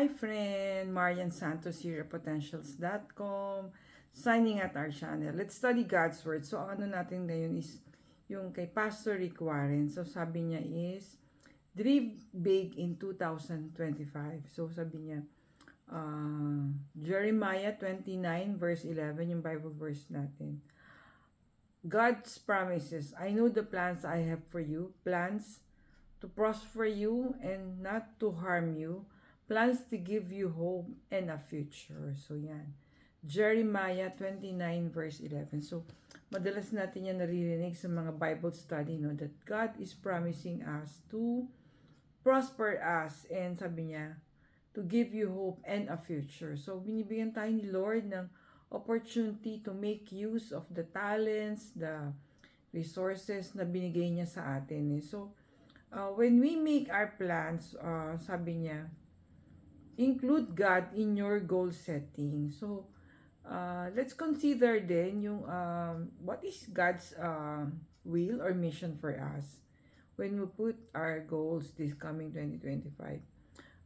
Hi friend, Marian Santos here, potentials.com, signing at our channel. Let's study God's Word. So, ang ano natin ngayon is yung kay Pastor Rick Warren. So, sabi niya is, Dream Big in 2025. So, sabi niya, Jeremiah 29 verse 11, yung Bible verse natin. God's promises, I know the plans I have for you, plans to prosper you and not to harm you, plans to give you hope and a future. So yan. Jeremiah 29 verse 11. So madalas natin yan naririnig sa mga Bible study, no, that God is promising us to prosper us, and sabi niya, to give you hope and a future. So binibigyan tayo ni Lord ng opportunity to make use of the talents, the resources na binigay niya sa atin. So when we make our plans, sabi niya, include God in your goal setting. So, let's consider then yung what is God's will or mission for us when we put our goals this coming 2025.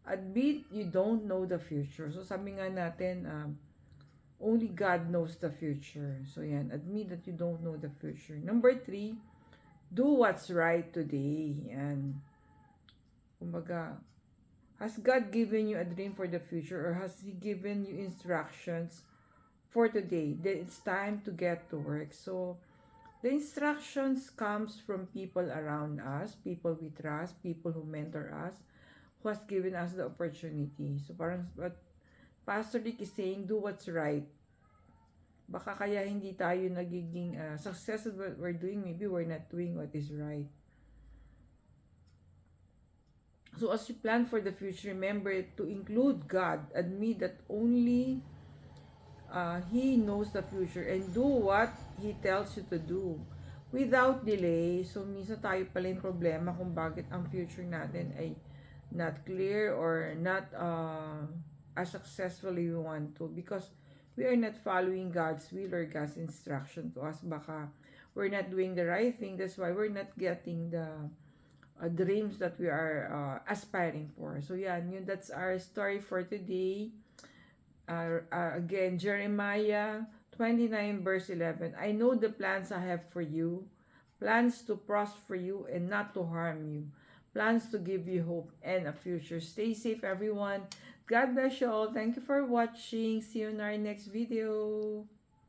Admit you don't know the future. So, sabi nga natin, only God knows the future. So, yan, admit that you don't know the future. Number 3, do what's right today. And kumbaga, has God given you a dream for the future, or has He given you instructions for today? Then it's time to get to work. So the instructions comes from people around us, people we trust, people who mentor us, who has given us the opportunity. So parang what Pastor Rick is saying, do what's right. Baka kaya hindi tayo nagiging successful what we're doing. Maybe we're not doing what is right. So as you plan for the future, remember to include God. Admit that only He knows the future, and do what He tells you to do without delay. So minsan tayo pala yung problema kung bakit ang future natin ay not clear or not as successfully we want to, because we are not following God's will or God's instruction to us. Baka we're not doing the right thing. That's why we're not getting the dreams that we are aspiring for. So yun, that's our story for today. Again, Jeremiah 29 verse 11. I know the plans I have for you, plans to prosper you and not to harm you, plans to give you hope and a future. Stay safe, everyone. God bless you all. Thank you for watching. See you in our next video.